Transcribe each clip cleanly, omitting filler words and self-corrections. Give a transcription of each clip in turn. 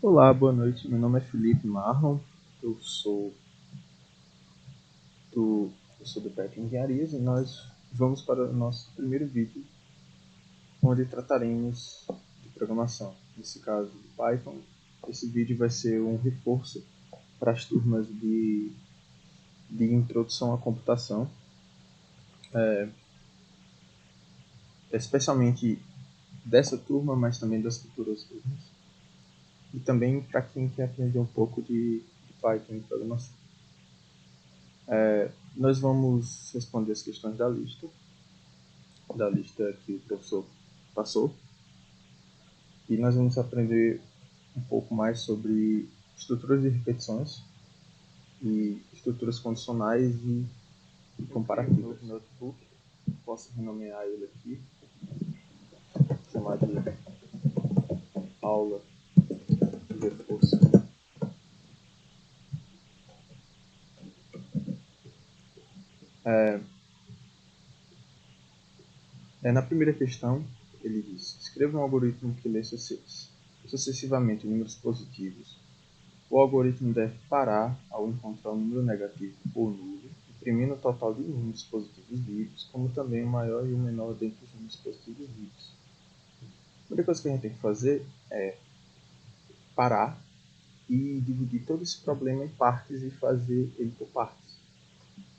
Olá, boa noite. Meu nome é Felipe Marlon. Eu sou do PET Engenharias e nós vamos para o nosso primeiro vídeo, onde trataremos de programação. Nesse caso, de Python. Esse vídeo vai ser um reforço para as turmas de introdução à computação, especialmente dessa turma, mas também das futuras turmas. E também para quem quer aprender um pouco de Python e programação. Nós vamos responder as questões da lista que o professor passou, e nós vamos aprender um pouco mais sobre estruturas de repetições e estruturas condicionais e comparativas. No notebook, posso renomear ele aqui, chamar de aula de reforço. Na primeira questão, ele diz: escreva um algoritmo que lê sucessivamente números positivos. O algoritmo deve parar ao encontrar um número negativo ou nulo, imprimindo o total de números positivos vivos, como também o maior e o menor dentre os números positivos vivos. A primeira coisa que a gente tem que fazer é parar e dividir todo esse problema em partes e fazer ele por partes.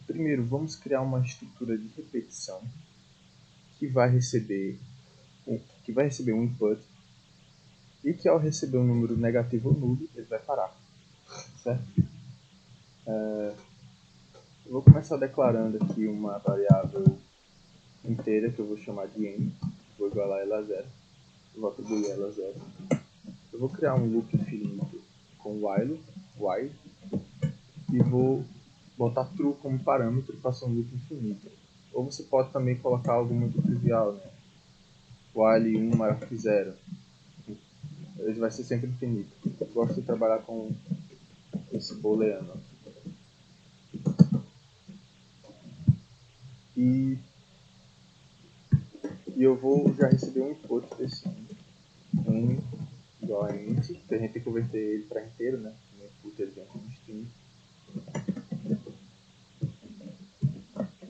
Primeiro, vamos criar uma estrutura de repetição que vai receber um input e que, ao receber um número negativo ou nulo, ele vai parar, certo? Eu vou começar declarando aqui uma variável inteira que eu vou chamar de n, vou igualar ela a zero, eu vou atribuir ela a zero. Eu vou criar um loop infinito com while, e vou botar true como parâmetro e faço um loop infinito. Ou você pode também colocar algo muito trivial, né? While 1 maior que 0. Ele vai ser sempre infinito. Eu gosto de trabalhar com esse booleano. E eu vou já receber um input desse n igual a int, que a gente tem que converter ele para inteiro, né? O input ele vem como string.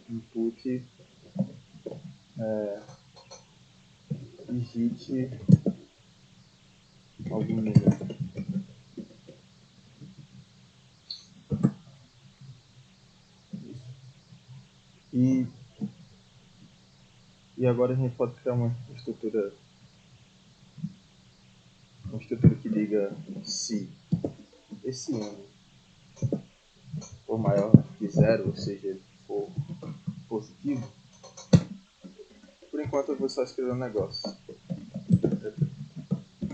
Input digite algum número. E agora a gente pode criar uma estrutura que diga se esse n for maior que zero, ou seja, ele for positivo. Por enquanto eu vou só escrever um negócio.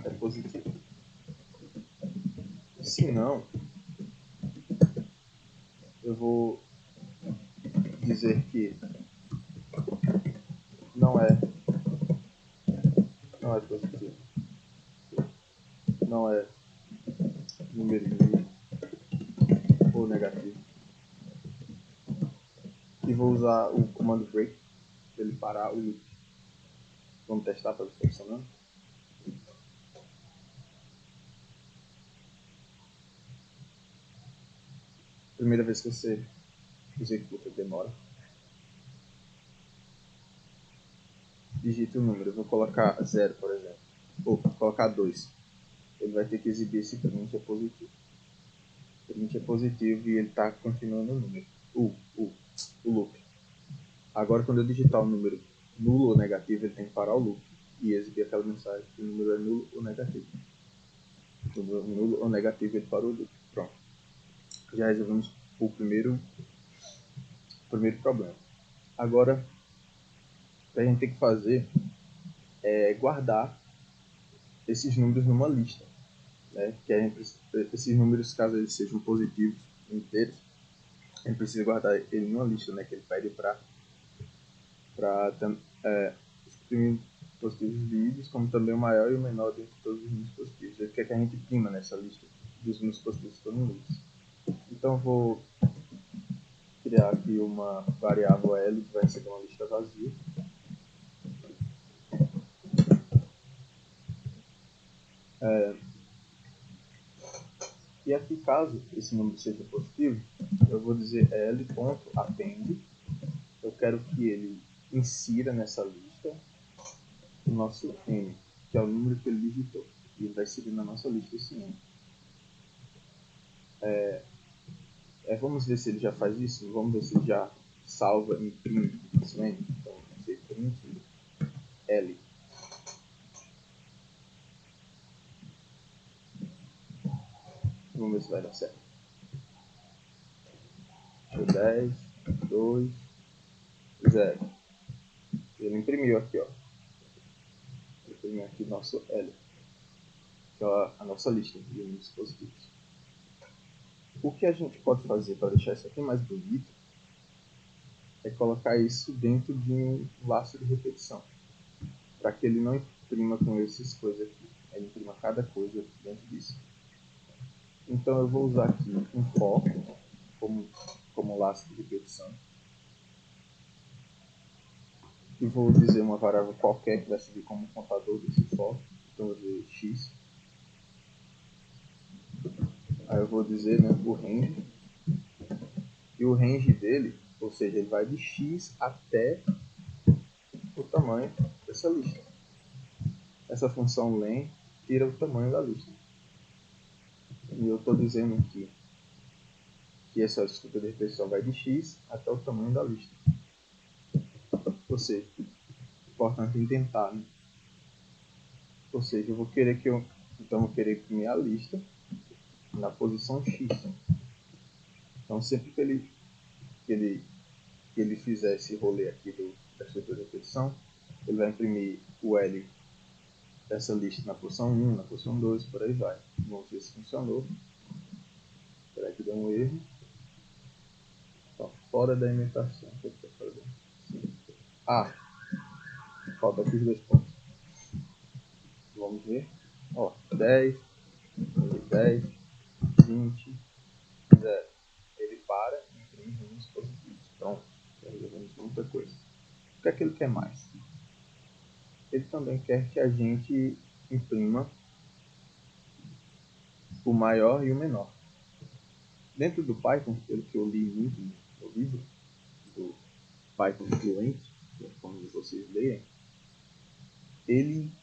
É positivo. Se não, eu vou dizer que não é positivo. Não é número de ou negativo. E vou usar o comando break para ele parar o loop. Vamos testar para ver se está funcionando. Primeira vez que você executa, demora. Digite o número. Eu vou colocar 0, por exemplo. Ou colocar 2. Ele vai ter que exibir esse print é positivo. O print é positivo e ele está continuando o número. O loop. Agora, quando eu digitar o número nulo ou negativo, ele tem que parar o loop e exibir aquela mensagem que o número é nulo ou negativo. O número nulo ou negativo, ele parou o loop. Pronto. Já resolvemos o primeiro problema. Agora, o que a gente tem que fazer é guardar esses números numa lista, né? Que esses números, caso eles sejam positivos inteiros, a gente precisa guardar ele numa lista, né? Que ele pede para exprimir positivos vídeos, como também o maior e o menor dentre todos os números positivos. Ele quer que a gente prima nessa lista dos números positivos que foram nulos. Então vou criar aqui uma variável L que vai receber uma lista vazia. E aqui, caso esse número seja positivo, eu vou dizer L.append. Eu quero que ele insira nessa lista o nosso N, que é o número que ele digitou. E ele vai inserir na nossa lista esse N. Vamos ver se ele já faz isso. Vamos ver se ele já salva em print esse N. Então, vamos dizer print L. Vamos ver se vai dar certo. 10, 2, 0. Ele imprimiu aqui, ó. Ele imprimiu aqui o nosso L, que é a nossa lista de números positivos. O que a gente pode fazer para deixar isso aqui mais bonito é colocar isso dentro de um laço de repetição, para que ele não imprima com essas coisas aqui. Ele imprima cada coisa dentro disso. Então eu vou usar aqui um for como laço de repetição. E vou dizer uma variável qualquer que vai servir como contador desse for. Então eu vou dizer x. Aí eu vou dizer, né, o range. E o range dele, ou seja, ele vai de x até o tamanho dessa lista. Essa função len tira o tamanho da lista. E eu estou dizendo aqui que essa estrutura de repetição vai de x até o tamanho da lista. Ou seja, importante indentar, né? Ou seja, eu vou querer imprimir a lista na posição x. Então sempre que ele fizer esse rolê aqui da estrutura de repetição, ele vai imprimir o L dessa lista na posição 1, na posição 2, por aí vai. Vamos ver se funcionou. Espera aí que deu um erro. Então, fora da imitação. O que eu estou fazendo? Falta aqui os dois pontos. Vamos ver. Ó, 10, 10, 20, 0. Ele para e imprime números positivos. Pronto, já resolvemos muita coisa. O que é que ele quer mais? Ele também quer que a gente imprima o maior e o menor. Dentro do Python, pelo que eu li muito no livro, do Python Fluent, como vocês leem,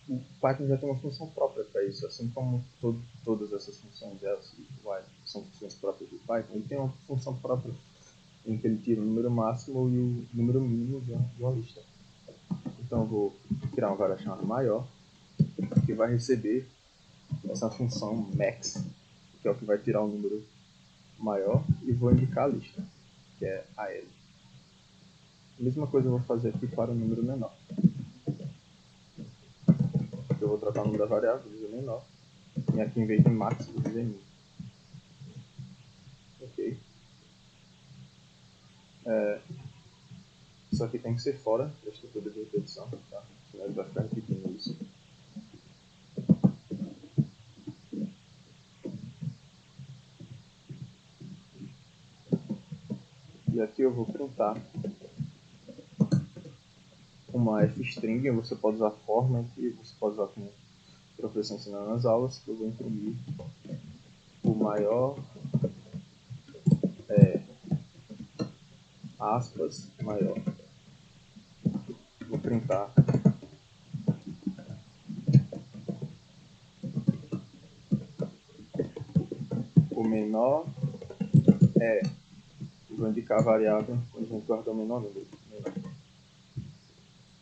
o Python já tem uma função própria para isso, assim como todas essas funções else e while são funções próprias do Python. Ele tem uma função própria em que ele tira o número máximo e o número mínimo de uma lista. Então eu vou criar uma variável chamada maior, que vai receber essa função max, que é o que vai tirar o número maior, e vou indicar a lista, que é a L. A mesma coisa eu vou fazer aqui para o número menor. Eu vou trocar o número da variável, vou dizer menor, e aqui em vez de max, vou dizer min. Ok. Isso aqui tem que ser fora da estrutura de repetição, tá? Senão ele vai ficar repetindo isso. E aqui eu vou printar uma f-string, você pode usar forma e você pode usar como o professor ensinando nas aulas, que eu vou imprimir o maior aspas maior. Vou printar o menor vou indicar a variável onde a gente guardou o menor número.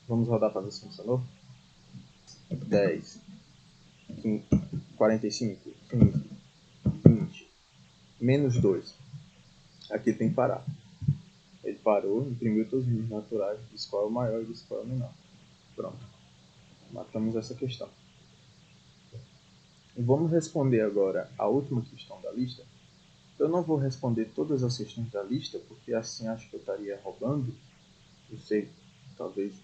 Vamos rodar para ver se funcionou. 10, 15, 45, 15, 20, menos 2. Aqui tem que parar. Ele parou, imprimiu todos os números naturais, disse qual é o maior e disse qual é o menor. Pronto. Matamos essa questão. Vamos responder agora a última questão da lista. Eu não vou responder todas as questões da lista, porque assim acho que eu estaria roubando. Não sei, talvez,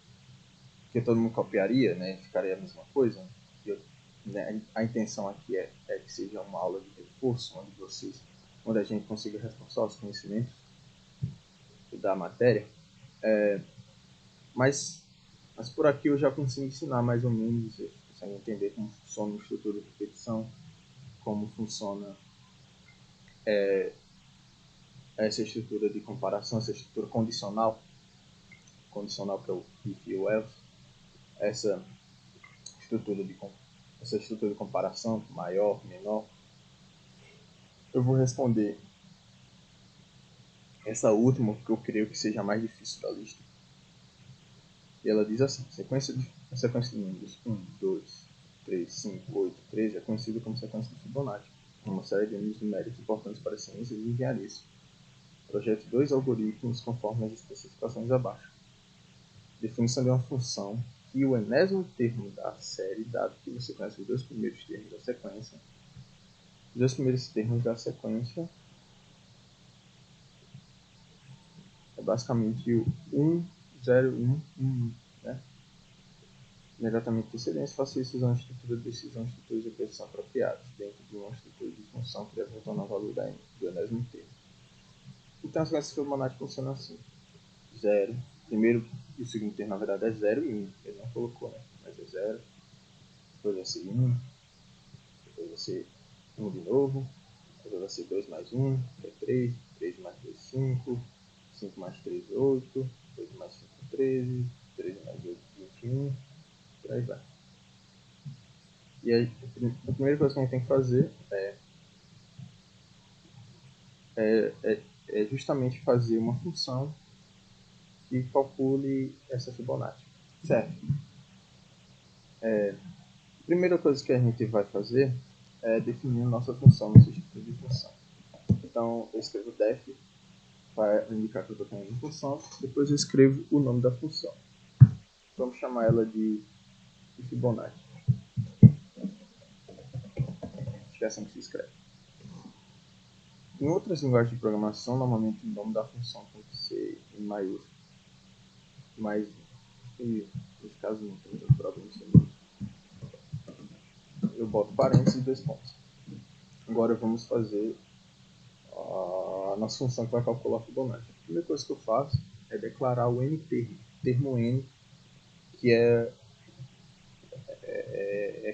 porque todo mundo copiaria, né? Ficaria a mesma coisa. Né, a intenção aqui é que seja uma aula de reforço, onde a gente consiga reforçar os conhecimentos da matéria. Mas por aqui eu já consigo ensinar mais ou menos, você consegue entender como funciona a estrutura de repetição, como funciona essa estrutura de comparação, essa estrutura condicional para o if e o else, essa estrutura de comparação, maior, menor, eu vou responder essa última, porque eu creio que seja a mais difícil da lista. E ela diz assim: a sequência de números 1, 2, 3, 5, 8, 13 é conhecida como sequência de Fibonacci, uma série de números numéricos importantes para ciências e engenharia. Projete 2 algoritmos conforme as especificações abaixo. Definição de uma função que o enésimo termo da série, dado que você conhece os dois primeiros termos da sequência. Os dois primeiros termos da sequência é basicamente o 1, 0, 1, 1, né? Imediatamente precedência, faça isso usando a estrutura de decisão e estrutura de repetição apropriadas, dentro de uma estrutura de função que deve retornar o valor do enésimo termo. Então, a sequência Fibonacci funciona assim: 0, primeiro e o segundo termo, na verdade, é 0 e 1. Ele não colocou, né? Mas é 0, depois vai ser 1, depois vai ser 1 de novo, depois vai ser 2 mais 1, que é 3, 3 mais 2, 5, 5 mais 3, 8, 8 mais 5, 13, 13 mais 8, 21, por aí vai. E aí, a primeira coisa que a gente tem que fazer é justamente fazer uma função que calcule essa Fibonacci, certo? A primeira coisa que a gente vai fazer é definir a nossa função, nossa estrutura de função. Então, eu escrevo def para indicar que eu estou tendo uma função, depois eu escrevo o nome da função. Vamos chamar ela de Fibonacci. Acho que é assim que se escreve. Em outras linguagens de programação, normalmente o nome da função tem que ser em maiúsculo. Mas, nesse caso, não tem tanto problema sobre isso. Eu boto parênteses e 2 pontos. Agora vamos fazer a nossa função que vai calcular a Fibonacci. A primeira coisa que eu faço é declarar o n termo. Termo n, que é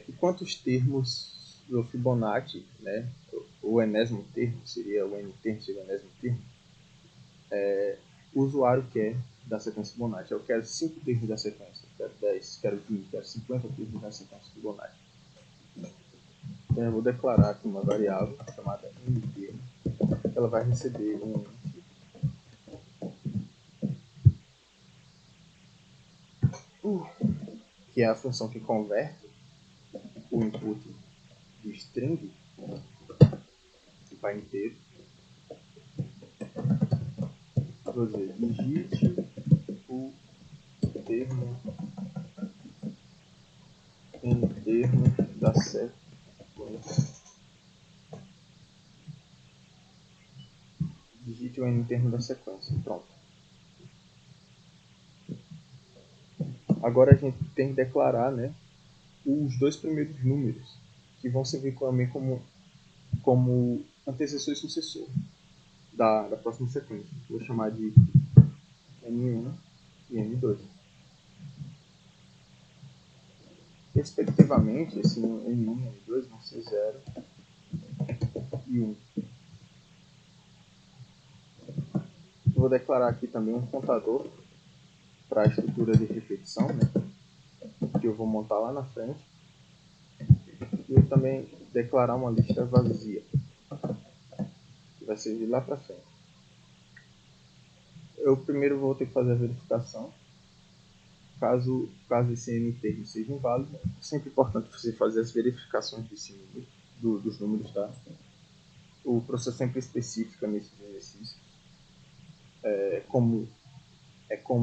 que quantos termos do Fibonacci, né, o enésimo termo, seria o n termo, seria o enésimo termo, o usuário quer da sequência Fibonacci. Eu quero 5 termos da sequência, quero 10, quero 20, quero 50 termos da sequência Fibonacci. Então eu vou declarar aqui uma variável chamada n termo. Ela vai receber um que é a função que converte o input de string para inteiro. Vou dizer, digite o termo em termo da sequência. Digite o n em termo da sequência. Pronto. Agora a gente tem que declarar, né, os dois primeiros números, que vão servir também como antecessor e sucessor da próxima sequência. Vou chamar de N1 e N2. Respectivamente, esse N1 e N2 vão ser 0 e 1. Vou declarar aqui também um contador para a estrutura de repetição, né, que eu vou montar lá na frente. E eu também declarar uma lista vazia, que vai servir lá para frente. Eu primeiro vou ter que fazer a verificação. Caso esse n termo seja inválido, é sempre importante você fazer as verificações desse número, dos números, tá? O professor sempre especifica nesses exercícios como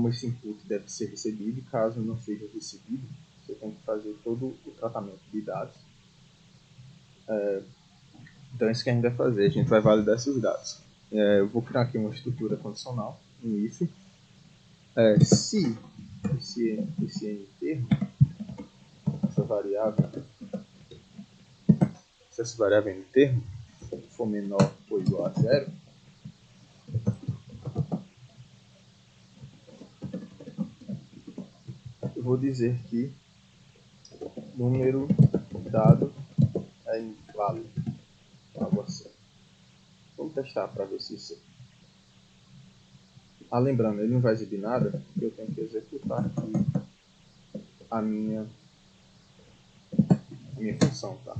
esse input deve ser recebido, e caso não seja recebido, você tem que fazer todo o tratamento de dados. Então é isso que a gente vai fazer, a gente vai validar esses dados. Eu vou criar aqui uma estrutura condicional, um if. Se esse n termo, essa variável, se essa variável n termo for menor ou igual a 0, eu vou dizer que número dado é inválido, algo assim. testar para ver se isso... lembrando, ele não vai exibir nada, porque eu tenho que executar aqui a minha função, tá?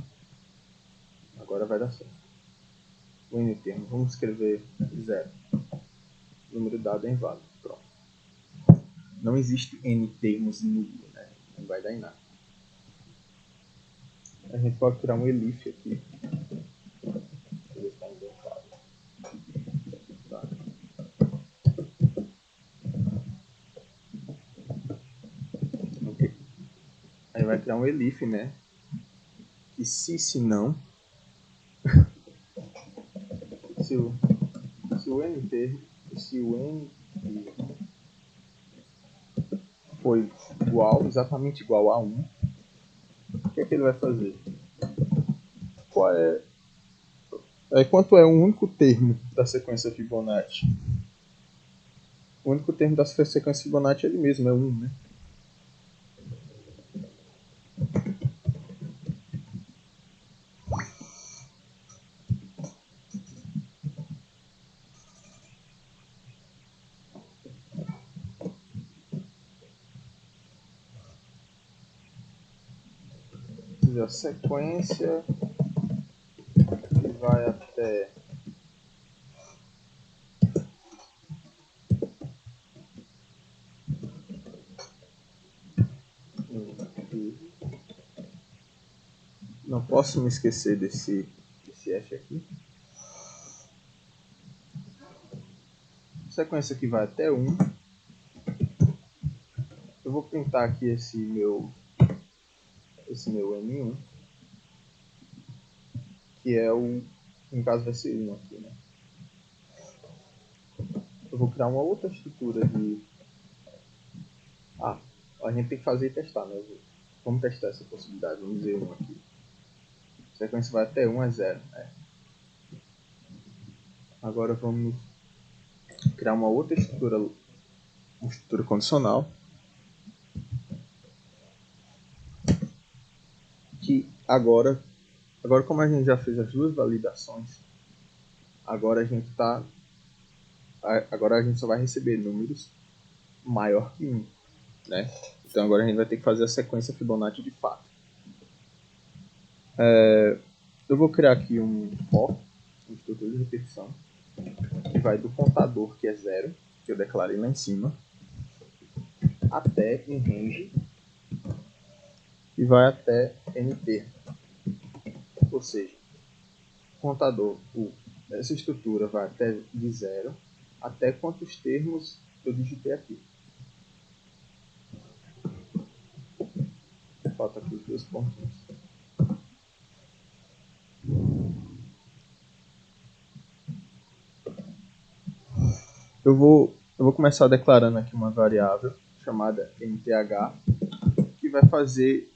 Agora vai dar certo. O n termo, vamos escrever 0. Número dado é inválido. Pronto. Não existe n termos nulo, né? Não vai dar em nada. A gente pode criar um elif aqui. Deixa eu ver se está inventado. Tá. Ok. Aí vai criar um elif, né? E se não, se o n foi exatamente igual a 1, o que é que ele vai fazer? Quanto é o único termo da sequência Fibonacci? O único termo da sequência Fibonacci é ele mesmo, é 1, né? A sequência que vai até não posso me esquecer desse F aqui. Sequência que vai até 1. Eu vou printar aqui esse meu N1, que é o, no caso vai ser 1 aqui, né? Eu vou criar uma outra estrutura de... a gente tem que fazer e testar, né? Vamos testar essa possibilidade, vamos dizer 1 aqui. A sequência vai até 1 é 0, né? Agora vamos criar uma outra estrutura condicional, que agora como a gente já fez as duas validações, agora a gente só vai receber números maior que 1, né? Então agora a gente vai ter que fazer a sequência Fibonacci de fato. Eu vou criar aqui um for, uma estrutura de repetição, que vai do contador, que é 0, que eu declarei lá em cima, até em range, e vai até n termo. Ou seja, contador, essa estrutura vai até de 0 até quantos termos eu digitei aqui. Falta aqui os 2 pontinhos. Eu vou começar declarando aqui uma variável chamada mth, que vai fazer,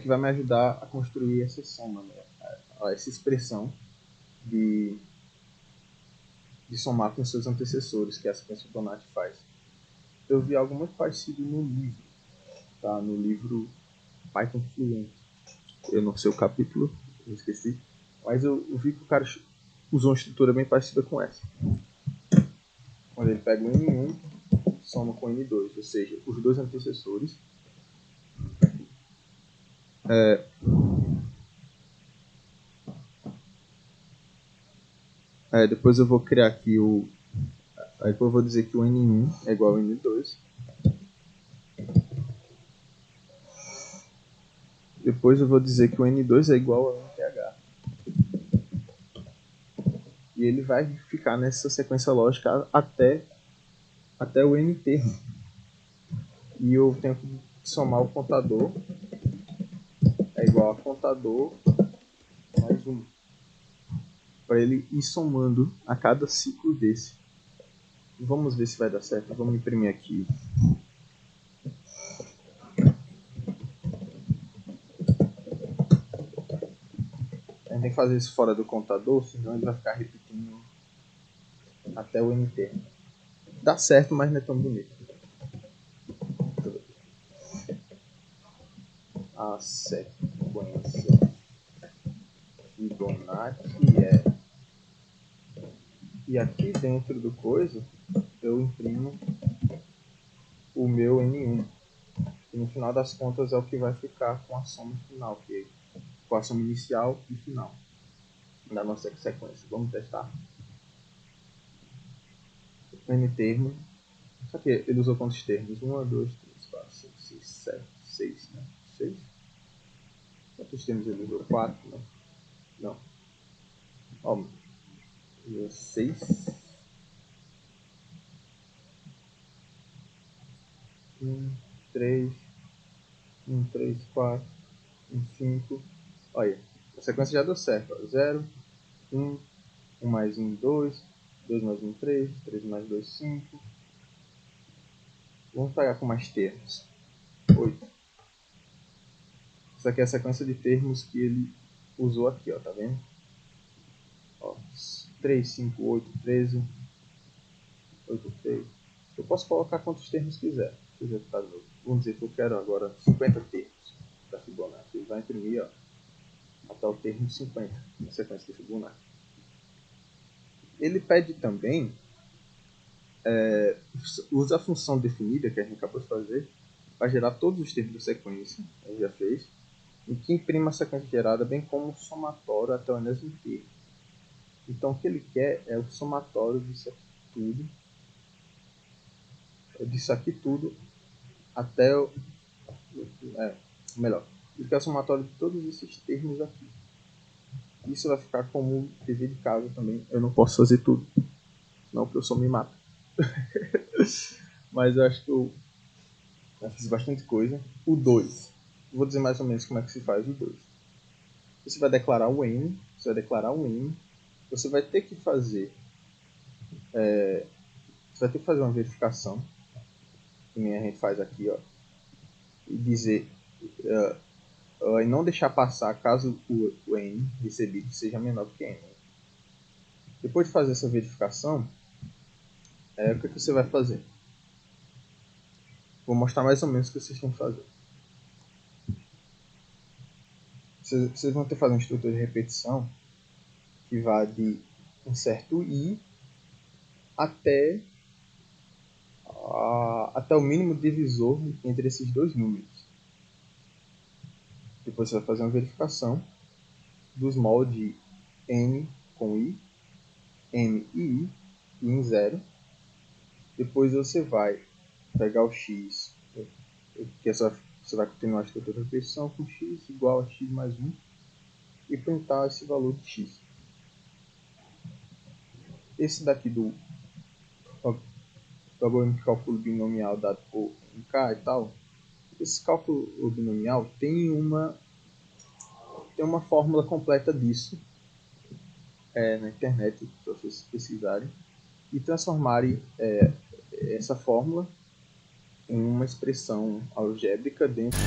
que vai me ajudar a construir essa soma, né? Essa expressão de somar com seus antecessores, que a sequência Fibonacci faz. Eu vi algo muito parecido no livro, tá? No livro Python Fluent. Eu não sei o capítulo, eu esqueci, mas eu vi que o cara usou uma estrutura bem parecida com essa. Quando ele pega o N1, soma com o N2, ou seja, os dois antecessores. Depois eu vou criar aqui aí depois eu vou dizer que o N1 é igual ao N2. Depois eu vou dizer que o N2 é igual ao MTH. E ele vai ficar nessa sequência lógica até o N termo. E eu tenho que somar o contador, é igual a contador mais 1. Para ele ir somando a cada ciclo desse. Vamos ver se vai dar certo. Vamos imprimir aqui. A gente tem que fazer isso fora do contador, senão ele vai ficar repetindo até o N termo. Dá certo, mas não é tão bonito. A sequência Fibonacci é E aqui dentro do coisa, eu imprimo o meu N1. E no final das contas é o que vai ficar com a soma final, que é com a soma inicial e final da nossa sequência. Vamos testar. N termo. Só que ele usou quantos termos? 1, 2, 3, 4, 5, 6, 7, 6, né? 6. Quantos termos ele usou? 4, né? Não. Ó, 6. 1, 3, 1, 3, 4, 1, 5. Olha, a sequência já deu certo. 0, 1, 1 mais 1, 2, 2 mais 1, 3, 3 mais 2, 5. Vamos pegar com mais termos. 8. Essa aqui é a sequência de termos que ele usou aqui, ó, tá vendo? Ó, 3, 5, 8, 13, 8, 3. Eu posso colocar quantos termos quiser. Vamos dizer que eu quero agora 50 termos da Fibonacci. Ele vai imprimir, ó, até o termo 50 na sequência de Fibonacci. Ele pede também, usa a função definida que a gente acabou de fazer para gerar todos os termos da sequência, a gente já fez, e que imprima a sequência gerada, bem como o somatório até o enésimo termo. Então o que ele quer é o somatório disso aqui tudo até o. Melhor, ele quer o somatório de todos esses termos aqui. Isso vai ficar como dever de casa também. Eu não posso fazer tudo, senão o professor me mata. Mas eu acho que eu fiz bastante coisa. O 2. Vou dizer mais ou menos como é que se faz o 2. Você vai declarar o N. Você vai declarar o N. Você vai ter que fazer. Você vai ter que fazer uma verificação. Que nem a gente faz aqui, ó. E dizer. E não deixar passar caso o N recebido seja menor do que N. Depois de fazer essa verificação, o que você vai fazer? Vou mostrar mais ou menos o que vocês têm que fazer. Vocês vão ter que fazer uma estrutura de repetição que vai de um certo I até o mínimo divisor entre esses dois números. Depois você vai fazer uma verificação dos moldes N com I, M e I, e em 0. Depois você vai pegar o X, que você vai continuar a estrutura de repetição com X igual a X mais 1, e printar esse valor de X. Esse daqui do algoritmo de cálculo binomial dado por K e tal, esse cálculo binomial tem uma fórmula completa disso na internet, para vocês pesquisarem, e transformarem essa fórmula em uma expressão algébrica dentro